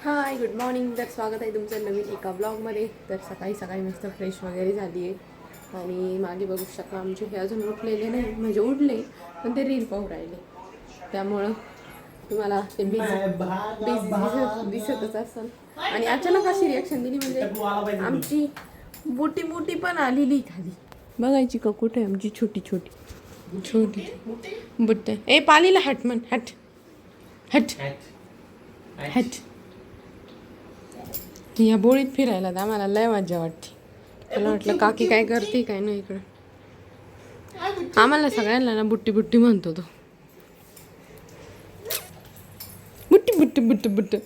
Hi good morning. तर स्वागत आहे तुमचं नवीन एका ब्लॉगमध्ये. तर सकाळी सकाळी मस्त फ्रेश वगैरे झाली आहे आणि मागे बघू शकता आमचे हे अजून उठलेले नाही, म्हणजे उठले पण ते रील पाहू राहिले, त्यामुळं तुम्हाला ते दिसतच असेल. आणि अचानक अशी रिॲक्शन दिली म्हणजे आमची बुटी बुटी पण आलेली खाली. बघायची का कुठे आमची छोटी छोटी छोटी बुट्ट. ए पालीला हट म्हण, हट हट हट. या बोळीत फिरायला तर आम्हाला लय मजा वाटते. मला वाटलं काकी काय करते काय नाही इकडं. आम्हाला सगळ्यांना ना बुट्टी बुट्टी म्हणतो तो. बुट्टी बुट्टी बुट्टी बुट्ट.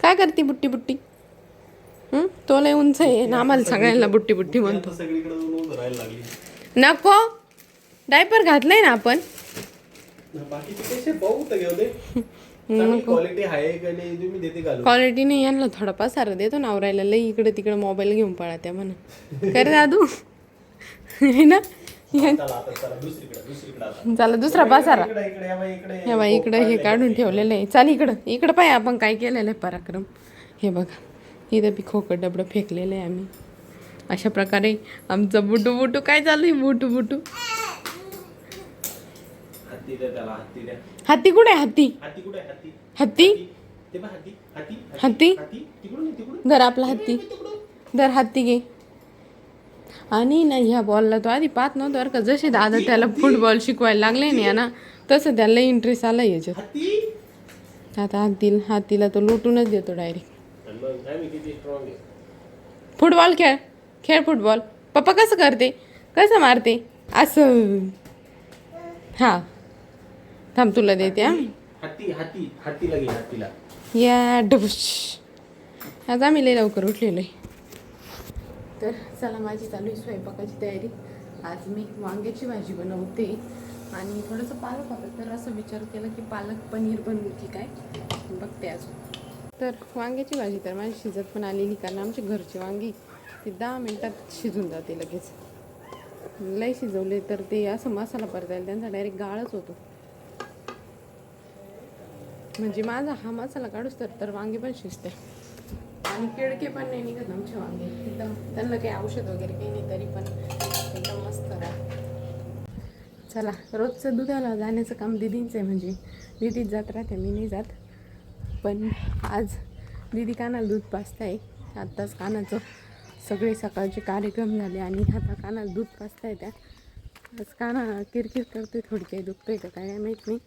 काय करते बुट्टी बुट्टी? तो लय उंच आहे ना, आम्हाला सगळ्यांना बुट्टी बुट्टी म्हणतो. नको, डायपर घातलंय ना आपण. क्वालिटी नाही, यांना थोडा पसारा देतो ना आवरायला. लई इकडे तिकडे मोबाईल घेऊन पळा त्या म्हणा. कर दादू है ना. चला दुसरा पसारा. हे बाई इकडं हे काढून ठेवलेलं आहे. चाल इकडं इकडं पाय आपण काय केलेलं आहे पराक्रम. हे बघा इथं बी खोकं डबडं फेकलेलं आहे आम्ही. अशा प्रकारे आमचं बुटू बुटू काय चालू आहे. बुटू बुटू हत्ती कुठे? हत्ती हत्ती हत्ती धर आपला हत्ती, धर हत्ती घे. आणि ना ह्या बॉलला तो आधी पाहत नव्हतं बरं का. जसे दादा त्याला फुटबॉल शिकवायला लागले नाही ना, तसं त्याला इंटरेस्ट आला याच्यात. आता हातीला तो लुटूनच देतो डायरेक्ट. फुटबॉल खेळ खेळ फुटबॉल. पप्पा कसं करते, कसं मारते असं. हा थांब तुला देते. या डबुश. आज आम्ही लई लवकर उठलेलो आहे. तर चला माझी चालू आहे स्वयंपाकाची तयारी. आज मी वांग्याची भाजी बनवते आणि थोडंसं पालक होतं, तर असं विचार केला की पालक पनीर बनवू की काय, बघते अजून. तर वांग्याची भाजी तर माझी शिजत पण आलेली, कारण आमची घरची वांगी ती 10 मिनटात शिजून जाते लगेच. लई शिजवले तर ते असं मसाला परतायला त्यांचा डायरेक्ट गाळच होतो. म्हणजे माझा हा मसाला काढूस तर वांगे पण शिजते आणि किडके पण नाही निघत आमचे वांगे. एकदम त्यांना काही औषध वगैरे काही नाही, तरी पण एकदम मस्त राहते. चला रोजचं दुधाला जाण्याचं काम दिदींचं आहे, म्हणजे दिदीच जात राहते, मी नाही जात. पण आज दिदी कानाला दूध पाजताय. आत्ताच कानाचं सगळे सकाळचे कार्यक्रम झाले आणि आता कानाला दूध पाजताय. त्या आज काना किरकिर करतोय, थोडी काही दुखतोय का काय माहीत नाही,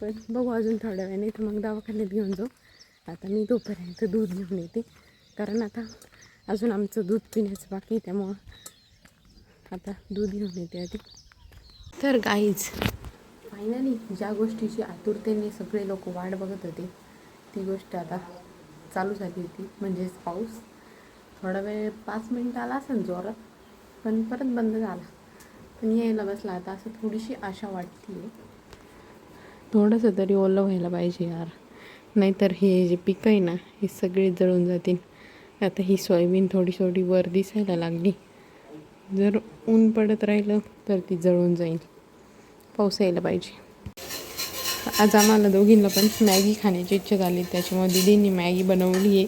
पण बघू अजून थोड्या वेळाने. तर मग दवाखान्यात घेऊन जाऊ. आता मी तोपर्यंत दूध घेऊन येते, कारण आता अजून आमचं दूध पिण्याचं बाकी, त्यामुळं आता दूध घेऊन येते आधी. तर गाईज फायनली ज्या गोष्टीची आतुरतेने सगळे लोक वाट बघत होते ती गोष्ट आता चालू झाली होती, म्हणजेच पाऊस. थोडा वेळ 5 मिनिटं आला असेल जोरात, पण परत बंद झाला. पण यायला बसला आता. असं थोडीशी आशा वाटते, थोडंसं तरी ओलं व्हायला पाहिजे यार, नाहीतर हे जे पिकं आहे ना हे सगळे जळून जातील. आता ही सोयाबीन थोडी थोडी वर दिसायला लागली, जर ऊन पडत राहिलं तर ती जळून जाईल. पाऊस यायला पाहिजे. आज आम्हाला दोघींना पण मॅगी खाण्याची इच्छा झाली, त्याच्यामुळे दीदींनी मॅगी बनवली आहे.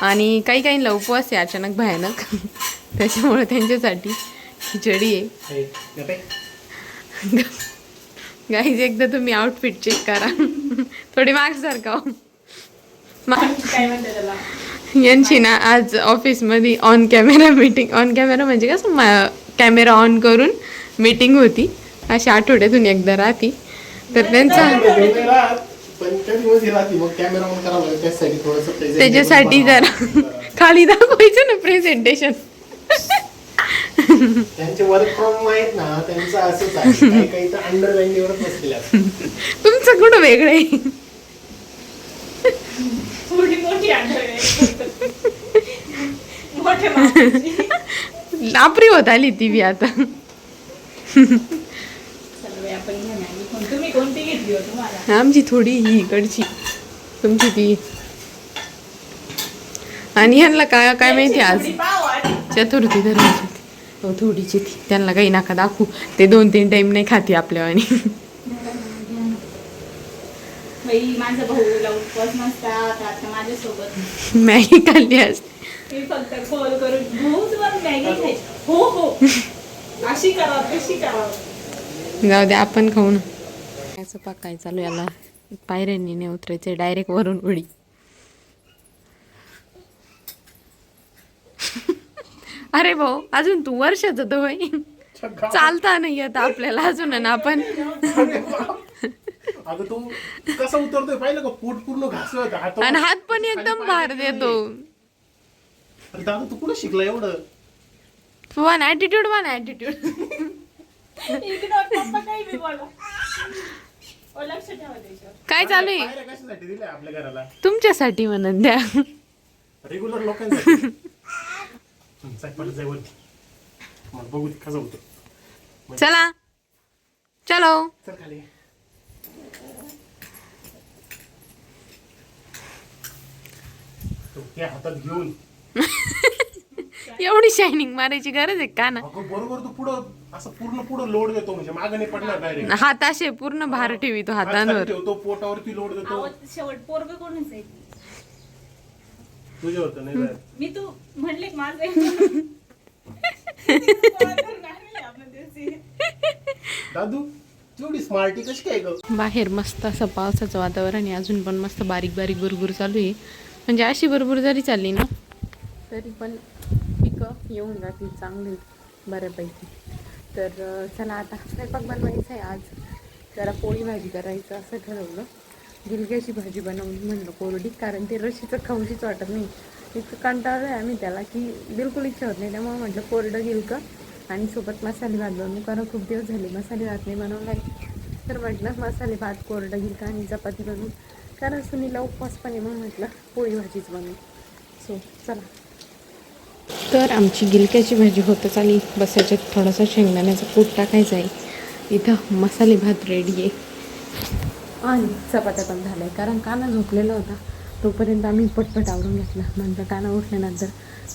आणि काही काहींना उपवास आहे अचानक भयानक, त्याच्यामुळे त्यांच्यासाठी खिचडी आहे. गाईज एकदा तुम्ही आउटफिट चेक करा. थोडी मार्क्स सारखा यांची ना आज ऑफिसमध्ये on camera meeting. On camera म्हणजे कसं कॅमेरा ऑन करून मीटिंग होती, अशी आठवड्यातून एकदा राहती. तर त्यांचा त्याच्यासाठी जरा खाली दाखवायचं ना प्रेझेंटेशन. त्यांचे वर्क फ्रॉम आहेत ना, त्यांचं असंच आहे. काही काही तर अंडरलाईनवरच बसलेले असतात. तुमचं कुठं वेगळं आहे. लापरी होत आली ती बी आता. आमची थोडी ही इकडची, तुमची ती. आणि ह्यांना काय काय माहिती आज चतुर्थी धर्माची. हो थोडीची ती, त्यांना काही नका दाखवू. ते 2-3 टाईम नाही खाती आपल्यावानी. बाई माझा भाऊला उपवास नसतात आता माझ्यासोबत मॅगी खाल्ली असते. मी फक्त कॉल करून भाऊ तुम्हाला मॅगी खायची हो हो अशी करा तशी करा. जाऊ दे आपण खाऊ ना. असं पाकाय चालू याला पायऱ्यांनी नाही उतरायचे डायरेक्ट वरून उडी. अरे भाऊ अजून तू वर्षाचा तर होय चालता नाही येत आपल्याला अजून ना आपण. अगं तू कसा उतरतोय पाहिलं का पोट पूर्ण घासत आणि हात पण एकदम भार देतो. अरे दादा तू कुठं शिकला एवढं. वन ॲटिट्यूड इग्नोर पप्पा काही बी बोला ओ लक्ष ठेवा त्याच्यावर. काय चालू आहे पायऱ्या कशासाठी दिल्या आपल्या घराला. तुमच्यासाठी म्हणत द्या. रेग्युलर लोकांसाठी. पडत जाय वरती मला बघू दे कसा होतो. चला चलो. चल खाली. तो त्या हातात घेऊन एवढी शायनिंग मारायची गरज आहे का ना. अगं बरोबर तू पुढं असं पूर्ण पुढं लोड देतो म्हणजे मागे नाही पडणार डायरेक्ट. हात असे पूर्ण भार ठेवितो हातांवर. ठेवतो पोटावरती लोड देतो. आवत शेवट पोरग कोणच आहे तुझ्या होतं नाही जात. मी तू म्हणले माझं दादू तू एवढी स्मार्टी कशी काय ग. बाहेर मस्त असं पावसाचं वातावरण आहे. अजून पण मस्त बारीक बारीक बुरबुर चालू आहे. म्हणजे अशी बुरबुर जरी चालली ना तरी पण पिकं येऊन जातील चांगली बऱ्यापैकी. तर चला आता स्वयंपाक बनवायचा आहे आज. जरा पोळी भाजी करायचं असं ठरवलं. गिलक्याची भाजी बनवली म्हणलं कोरडी, कारण ते रशीचं खाऊशीच वाटत नाही. इतकं कंटाळलं आहे आम्ही त्याला की बिलकुल इच्छा होत नाही. त्यामुळे म्हटलं कोरडं गिलकं आणि सोबत मसाले भात बनवू, कारण खूप दिवस झाले मसाले भात नाही बनवला आहे. तर म्हटलं मसाले भात कोरडं गिलकं आणि चपाती बनवू, कारण सुनीला उपवास पण आहे म्हणून म्हटलं पोळी भाजीच बनवू. सो चला. तर आमची गिलक्याची भाजी होतच आली. बस याच्यात थोडासा शेंगदाण्याचा कूट टाकायचा आहे. इथं मसाले भात रेडी आहे आणि चपात्या पण झाल्या आहे. कारण काना झोपलेला होता तोपर्यंत आम्ही पटपट आवरून घेतला. नंतर काना उठल्यानंतर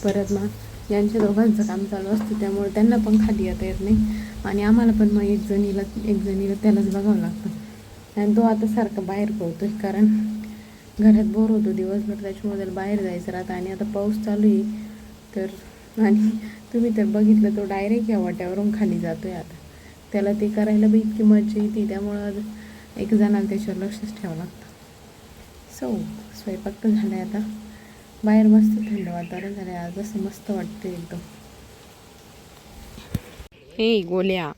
परत मग यांच्या दोघांचं काम चालू असतं, त्यामुळे त्यांना पण खाली येता येत नाही आणि आम्हाला पण मग एक जणीला त्यालाच बघावं लागतं. आणि तो आता सारखं बाहेर पळतो आहे, कारण घरात बोर होतो दिवसभर, त्याच्यामुळे त्याला बाहेर जायचं राहतं. आणि आता पाऊस चालू आहे तर आणि तुम्ही तर बघितलं तो डायरेक्ट या वाट्यावरून खाली जातो आहे. आता त्याला ते करायला बी इतकी मजा येते, त्यामुळं एक जणाला त्याच्यावर लक्षच ठेवावं लागतं. सो स्वयंपाक तर झाला आहे. आता बाहेर मस्त थंड वातावरण झालं आहे आज, असं मस्त वाटतं एकदम. हे गोल्या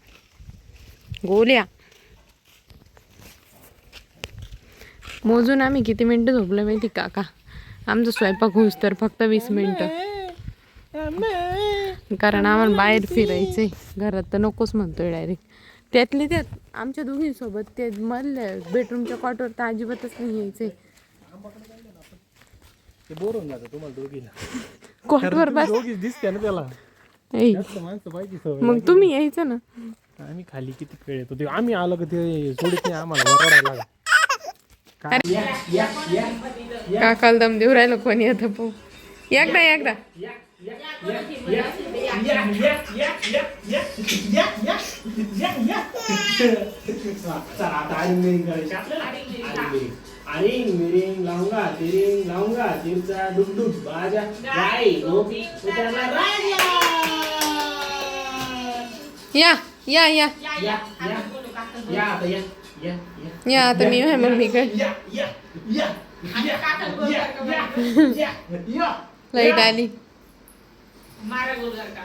मोजून आम्ही किती मिनटं झोपलं माहिती का आमचा स्वयंपाक होऊस तर फक्त 20 मिनटं. कारण आम्हाला बाहेर फिरायचंय, घरात तर नकोच म्हणतोय डायरेक्ट. त्यातले त्यात आमच्या दोघींसोबत ते मधल्या बेडरूमच्या कॉटवर तर अजिबातच नाही यायचंय. बोर होऊन जातं तुम्हाला दोघीला. कॉटवर बस दोघीच दिसते ना त्याला. ऐ, माणसं पाहिजे सवय. मग तुम्ही यायचं ना. आम्ही खाली किती खेळ येतो ते आम्ही आलो का ते सोडित नाही आम्हाला ओरडायला. काकाला दम देऊ राहिलं कोणी आता पाहू. एकदा आणि मिरिंग लावूंगा तिरिंग लावूंगा तिरचा डुगडुग बाजा गाई गोपी उतरला राजा. या आता मी आहे मम्मीकडे. लाईट आली. मारा गोल का